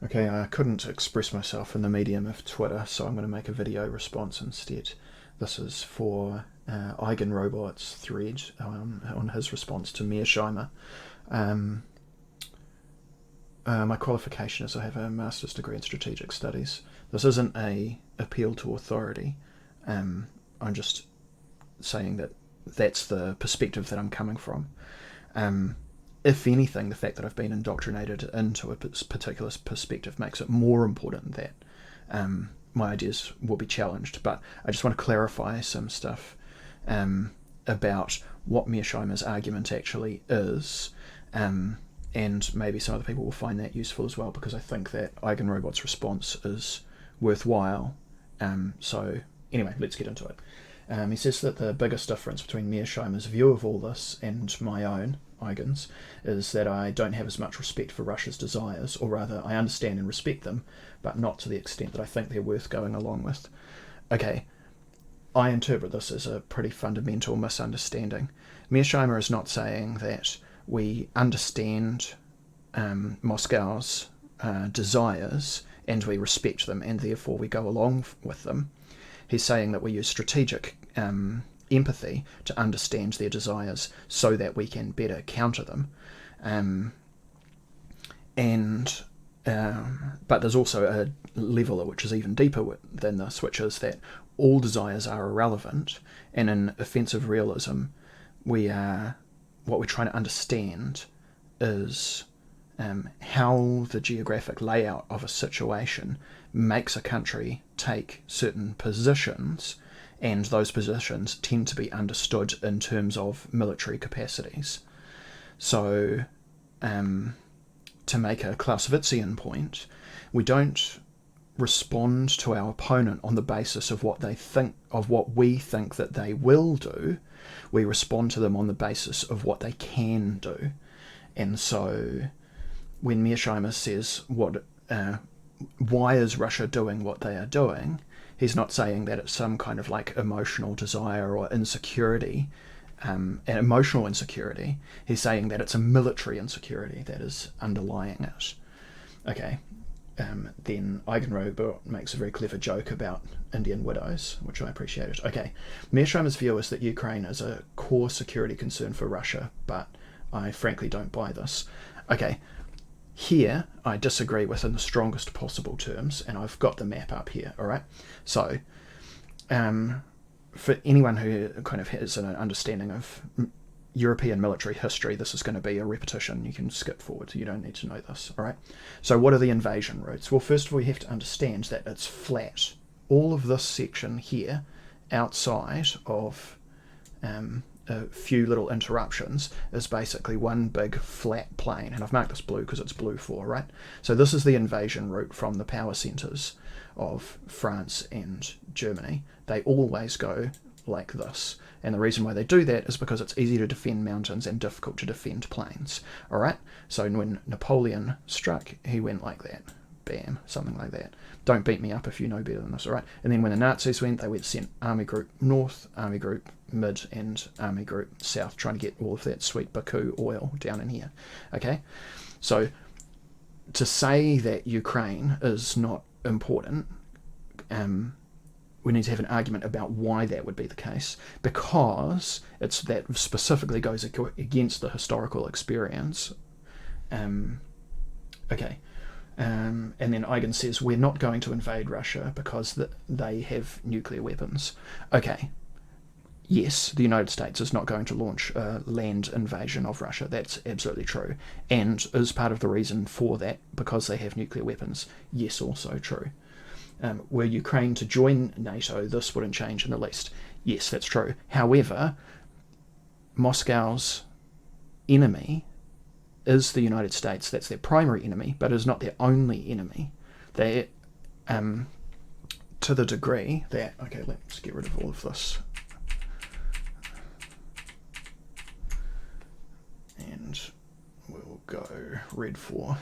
Okay, I couldn't express myself in the medium of Twitter, so I'm going to make a video response instead. This is for Eigenrobot's thread on his response to Mearsheimer. My qualification is I have a master's degree in strategic studies. This isn't a appeal to authority. I'm just saying that that's the perspective that I'm coming from. If anything, the fact that I've been indoctrinated into a particular perspective makes it more important that my ideas will be challenged. But I just want to clarify some stuff about what Mearsheimer's argument actually is, and maybe some other people will find that useful as well, because I think that Eigenrobot's response is worthwhile. So anyway, let's get into it. He says that the biggest difference between Mearsheimer's view of all this and my own, Eigen's, is that I don't have as much respect for Russia's desires, or rather, I understand and respect them, but not to the extent that I think they're worth going along with. Okay, I interpret this as a pretty fundamental misunderstanding. Mearsheimer is not saying that we understand Moscow's desires and we respect them and therefore we go along with them. He's saying that we use strategic empathy to understand their desires so that we can better counter them. But there's also a level which is even deeper than this, which is that all desires are irrelevant, and in offensive realism, what we're trying to understand is how the geographic layout of a situation makes a country take certain positions, and those positions tend to be understood in terms of military capacities. So, to make a Clausewitzian point, we don't respond to our opponent on the basis of what they think, of what we think that they will do. We respond to them on the basis of what they can do. And so, when Mearsheimer says why is Russia doing what they are doing, he's not saying that it's some kind of like emotional desire or insecurity, an emotional insecurity. He's saying that it's a military insecurity that is underlying it. Okay, then Eigenrobot makes a very clever joke about Indian widows, which I appreciated. Okay, Mearsheimer's view is that Ukraine is a core security concern for Russia, but I frankly don't buy this. Okay, here I disagree with in the strongest possible terms, and I've got the map up here, alright? So, for anyone who kind of has an understanding of European military history, this is going to be a repetition. You can skip forward, you don't need to know this, alright? So what are the invasion routes? Well, first of all, you have to understand that it's flat. All of this section here, outside of a few little interruptions, is basically one big flat plain, and I've marked this blue because it's blue 4, right? So this is the invasion route from the power centres of France and Germany. They always go like this, and the reason why they do that is because it's easy to defend mountains and difficult to defend plains, alright? So when Napoleon struck, he went like that. Bam, something like that. Don't beat me up if you know better than this, alright? And then when the Nazis went, they went sent Army Group North, Army Group Mid, and Army Group South, trying to get all of that sweet Baku oil down in here, okay? So, to say that Ukraine is not important, we need to have an argument about why that would be the case, because that specifically goes against the historical experience. Okay. And then Eigen says, we're not going to invade Russia because they have nuclear weapons. Okay, yes, the United States is not going to launch a land invasion of Russia. That's absolutely true. And is part of the reason for that because they have nuclear weapons. Yes, also true. Were Ukraine to join NATO, this wouldn't change in the least. Yes, that's true. However, Moscow's enemy is the United States. That's their primary enemy, but is not their only enemy. They, to the degree that, okay, let's get rid of all of this. And we'll go red 4.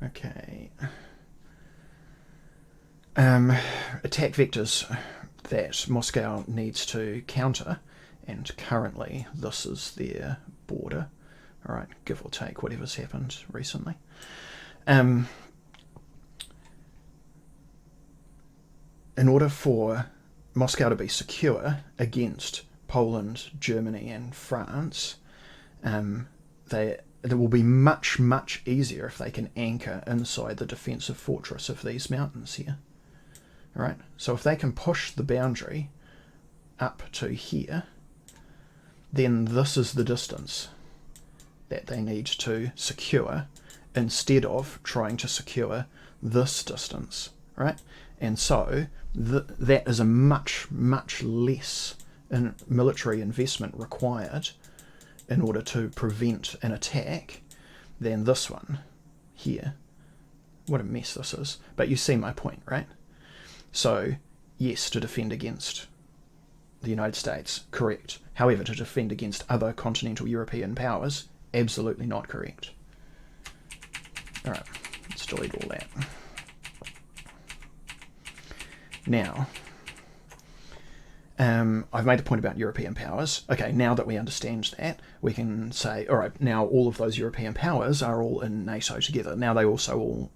Okay. Attack vectors that Moscow needs to counter, and currently this is their border All right, give or take whatever's happened recently. In order for Moscow to be secure against Poland, Germany and France, it will be much, much easier if they can anchor inside the defensive fortress of these mountains here. All right, so if they can push the boundary up to here, then this is the distance that they need to secure instead of trying to secure this distance, right? And so that is a much, much less military investment required in order to prevent an attack than this one here. What a mess this is. But you see my point, right? So, yes, to defend against the United States, correct. However, to defend against other continental European powers, absolutely not correct. Alright, let's delete all that. Now, I've made a point about European powers. Okay, now that we understand that, we can say, alright, now all of those European powers are all in NATO together. Now they also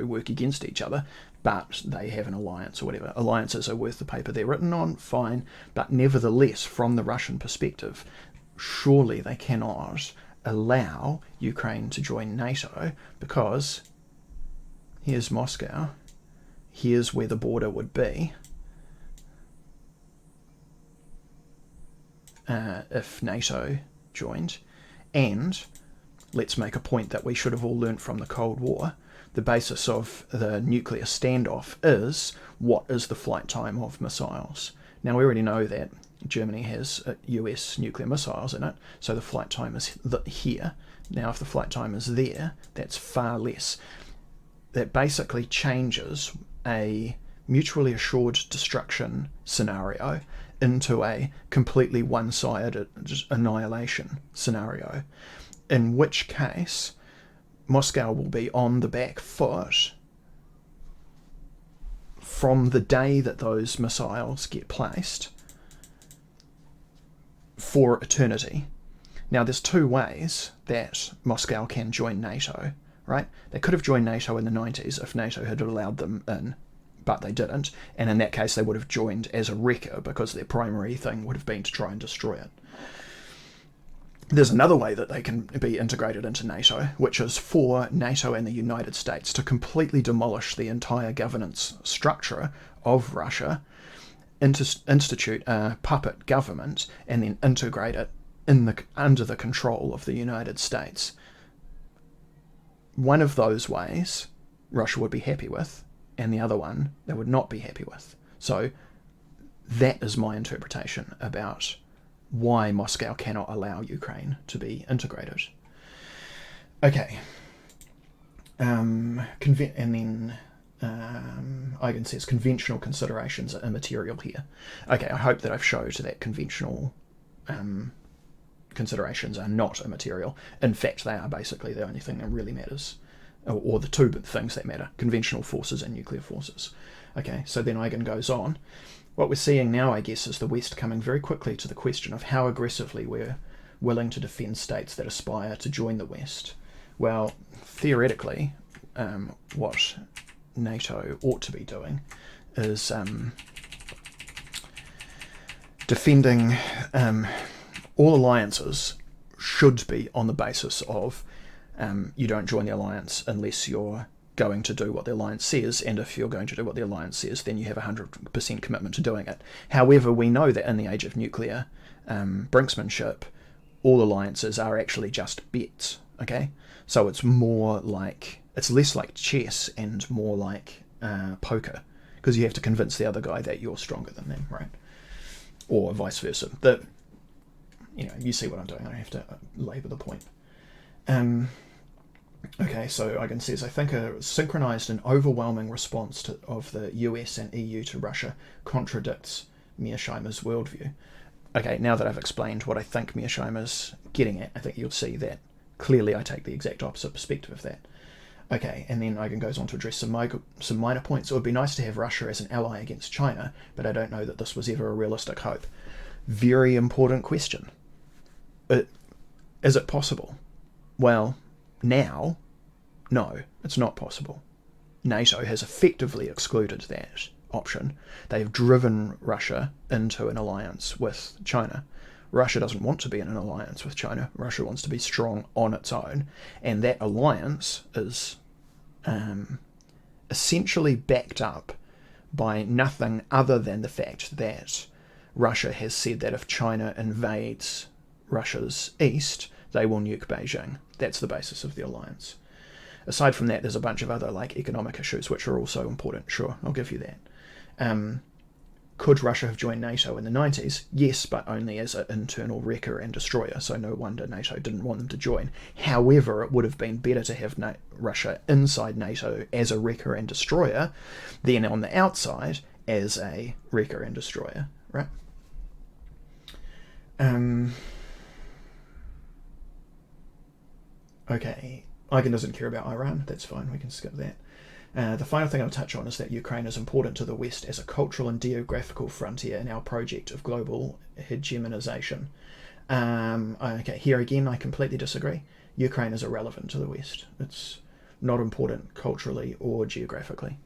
work against each other, but they have an alliance or whatever. Alliances are worth the paper they're written on, fine, but nevertheless, from the Russian perspective, surely they cannot allow Ukraine to join NATO, because here's Moscow, here's where the border would be if NATO joined, and let's make a point that we should have all learnt from the Cold War. The basis of the nuclear standoff is what is the flight time of missiles. Now we already know that Germany has US nuclear missiles in it, so the flight time is here. Now if the flight time is there, that's far less. That basically changes a mutually assured destruction scenario into a completely one-sided annihilation scenario, in which case Moscow will be on the back foot from the day that those missiles get placed for eternity. Now there's two ways that Moscow can join NATO, right? They could have joined NATO in the 90s if NATO had allowed them in, but they didn't, and in that case they would have joined as a wrecker because their primary thing would have been to try and destroy it. There's another way that they can be integrated into NATO, which is for NATO and the United States to completely demolish the entire governance structure of Russia, institute a puppet government, and then integrate it under the control of the United States. One of those ways Russia would be happy with, and the other one they would not be happy with. So that is my interpretation about why Moscow cannot allow Ukraine to be integrated. Okay. And then Eigen says conventional considerations are immaterial here. Okay, I hope that I've showed that conventional considerations are not immaterial. In fact, they are basically the only thing that really matters, or the two things that matter: conventional forces and nuclear forces. Okay, so then Eigen goes on. What we're seeing now, I guess, is the West coming very quickly to the question of how aggressively we're willing to defend states that aspire to join the West. Well, theoretically, what NATO ought to be doing is defending all alliances should be on the basis of you don't join the alliance unless you're going to do what the alliance says, and if you're going to do what the alliance says, then you have 100% commitment to doing it. However, we know that in the age of nuclear brinksmanship, all alliances are actually just bets, okay? So it's less like chess and more like poker, because you have to convince the other guy that you're stronger than them, right? Or vice versa. You see what I'm doing. I don't have to labour the point. Okay, so Eigen says, I think a synchronised and overwhelming response of the US and EU to Russia contradicts Mearsheimer's worldview. Okay, now that I've explained what I think Mearsheimer's getting at, I think you'll see that clearly I take the exact opposite perspective of that. Okay, and then Eigen goes on to address some minor points. It would be nice to have Russia as an ally against China, but I don't know that this was ever a realistic hope. Very important question. Is it possible? Well, now, no, it's not possible. NATO has effectively excluded that option. They've driven Russia into an alliance with China. Russia doesn't want to be in an alliance with China. Russia wants to be strong on its own. And that alliance is essentially backed up by nothing other than the fact that Russia has said that if China invades Russia's east, they will nuke Beijing. That's the basis of the alliance. Aside from that, there's a bunch of other economic issues which are also important. Sure, I'll give you that. Could Russia have joined NATO in the 90s? Yes, but only as an internal wrecker and destroyer, so no wonder NATO didn't want them to join. However, it would have been better to have Russia inside NATO as a wrecker and destroyer than on the outside as a wrecker and destroyer, right? Okay, Eigen doesn't care about Iran. That's fine, we can skip that. The final thing I'll touch on is that Ukraine is important to the West as a cultural and geographical frontier in our project of global hegemonization. Okay, here again, I completely disagree. Ukraine is irrelevant to the West. It's not important culturally or geographically.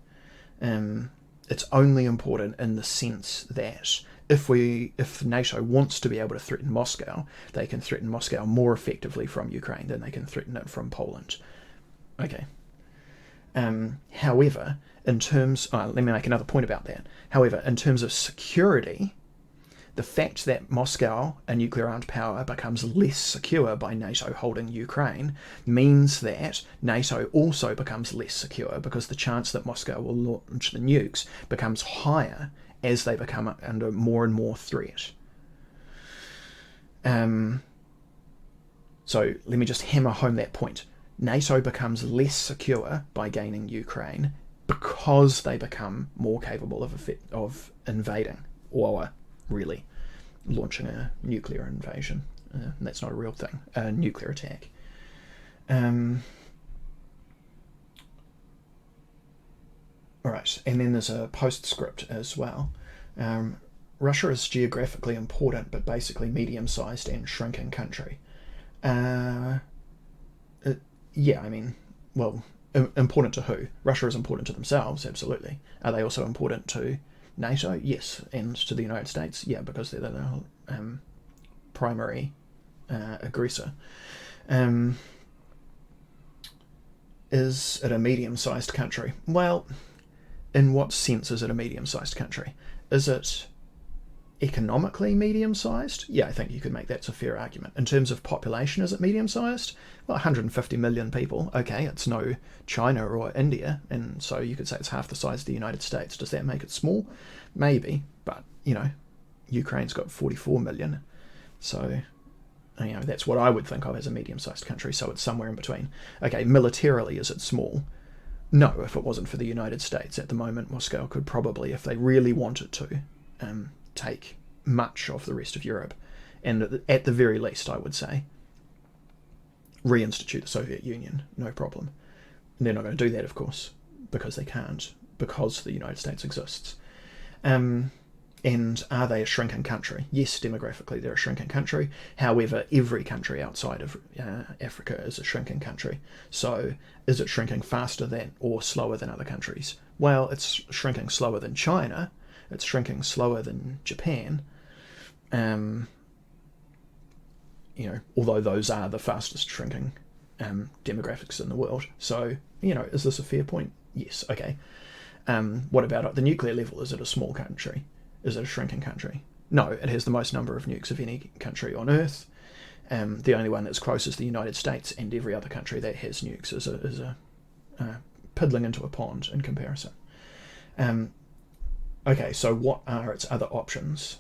It's only important in the sense that if NATO wants to be able to threaten Moscow, they can threaten Moscow more effectively from Ukraine than they can threaten it from Poland. Okay. However, in terms... let me make another point about that. However, in terms of security, the fact that Moscow, a nuclear-armed power, becomes less secure by NATO holding Ukraine means that NATO also becomes less secure because the chance that Moscow will launch the nukes becomes higher as they become under more and more threat. So let me just hammer home that point. NATO becomes less secure by gaining Ukraine because they become more capable of invading, or really launching a nuclear invasion. That's not a real thing, a nuclear attack. Alright, and then there's a postscript as well. Russia is geographically important, but basically medium-sized and shrinking country. Yeah, I mean, well, important to who? Russia is important to themselves, absolutely. Are they also important to NATO? Yes. And to the United States? Yeah, because they're the primary aggressor. Is it a medium-sized country? Well, in what sense is it a medium-sized country? Is it economically medium-sized? Yeah, I think you could make that's a fair argument. In terms of population, is it medium-sized? Well, 150 million people. Okay, it's no China or India, and so you could say it's half the size of the United States. Does that make it small? Maybe, but, Ukraine's got 44 million, so, that's what I would think of as a medium-sized country, so it's somewhere in between. Okay, militarily, is it small? No, if it wasn't for the United States. At the moment, Moscow could probably, if they really wanted to, take much of the rest of Europe, and at the very least, I would say, reinstitute the Soviet Union, no problem. And they're not going to do that, of course, because they can't, because the United States exists. And are they a shrinking country? Yes, demographically they're a shrinking country. However, every country outside of Africa is a shrinking country. So is it shrinking faster than or slower than other countries? Well, it's shrinking slower than China. It's shrinking slower than Japan. Although those are the fastest shrinking demographics in the world. So, is this a fair point? Yes, okay. What about at the nuclear level? Is it a small country? Is it a shrinking country? No, it has the most number of nukes of any country on Earth. The only one that's close is the United States, and every other country that has nukes is a piddling into a pond in comparison. Okay, so what are its other options?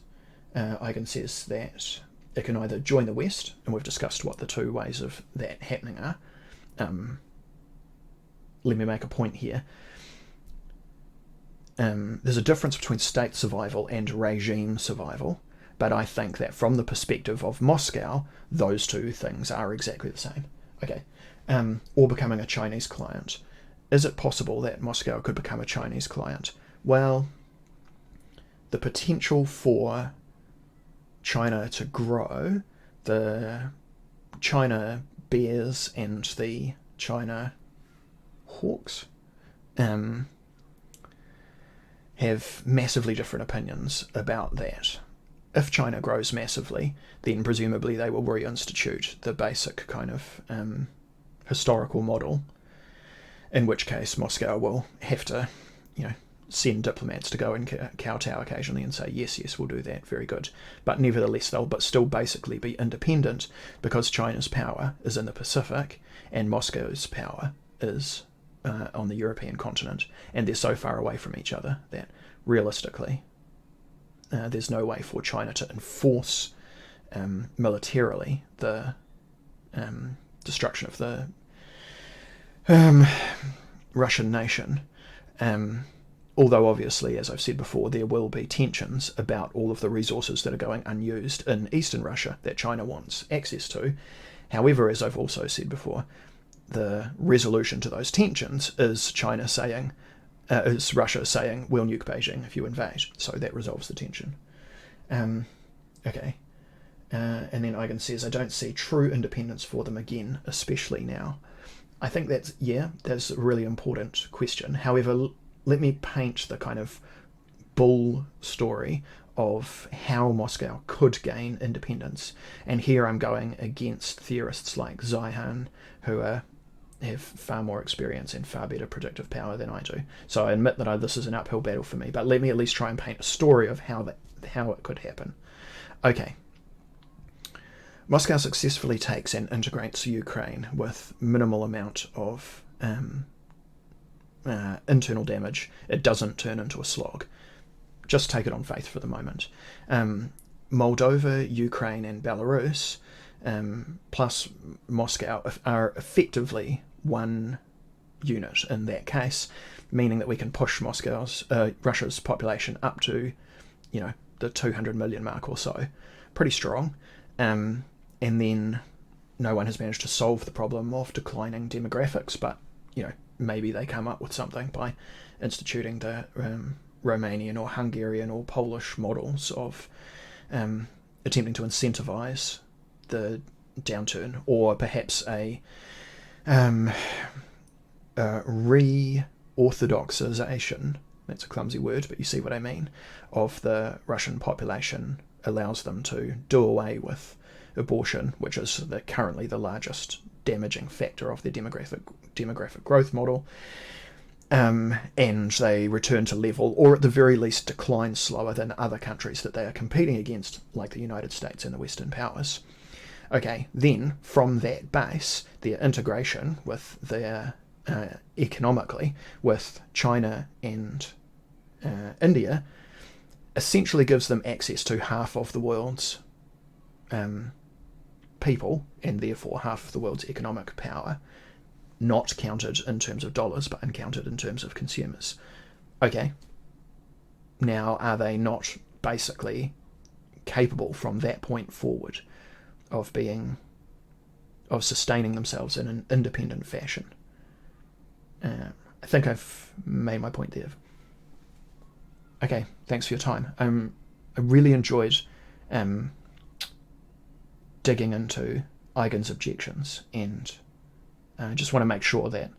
Eigen says that it can either join the West, and we've discussed what the two ways of that happening are. Let me make a point here. There's a difference between state survival and regime survival, but I think that from the perspective of Moscow, those two things are exactly the same. Okay, or becoming a Chinese client. Is it possible that Moscow could become a Chinese client? Well, the potential for China to grow, the China bears and the China hawks have massively different opinions about that. If China grows massively, then presumably they will reinstitute the basic kind of historical model, in which case Moscow will have to, send diplomats to go and kowtow occasionally and say, yes, we'll do that, very good. But nevertheless, they'll still basically be independent, because China's power is in the Pacific and Moscow's power is on the European continent, and they're so far away from each other that realistically there's no way for China to enforce militarily the destruction of the Russian nation. Although obviously, as I've said before, there will be tensions about all of the resources that are going unused in eastern Russia that China wants access to. However, as I've also said before, the resolution to those tensions is Russia saying, we'll nuke Beijing if you invade. So that resolves the tension. Okay. And then Eigen says, I don't see true independence for them again, especially now. I think that's a really important question. However, let me paint the kind of bull story of how Moscow could gain independence. And here I'm going against theorists like Zihan, who have far more experience and far better predictive power than I do. So I admit that this is an uphill battle for me, but let me at least try and paint a story of how it could happen. Okay. Moscow successfully takes and integrates Ukraine with minimal amount of internal damage. It doesn't turn into a slog. Just take it on faith for the moment. Moldova, Ukraine and Belarus plus Moscow are effectively one unit in that case, meaning that we can push Russia's population up to, the 200 million mark or so. Pretty strong. And then no one has managed to solve the problem of declining demographics, but, maybe they come up with something by instituting the Romanian or Hungarian or Polish models of attempting to incentivize the downturn, or perhaps a re-orthodoxization, that's a clumsy word, but you see what I mean, of the Russian population allows them to do away with abortion, which is currently the largest damaging factor of their demographic growth model, and they return to level, or at the very least decline slower than other countries that they are competing against, like the United States and the Western powers. Okay, then from that base, their integration with their economically with China and India essentially gives them access to half of the world's people, and therefore half of the world's economic power, not counted in terms of dollars, but counted in terms of consumers. Okay, now are they not basically capable from that point forward of sustaining themselves in an independent fashion? I think I've made my point there. Okay, thanks for your time. I really enjoyed digging into Eigen's objections, and I just want to make sure that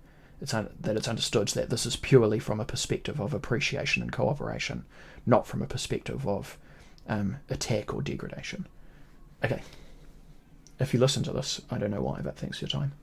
it's understood that this is purely from a perspective of appreciation and cooperation, not from a perspective of attack or degradation. Okay. If you listen to this, I don't know why, but thanks for your time.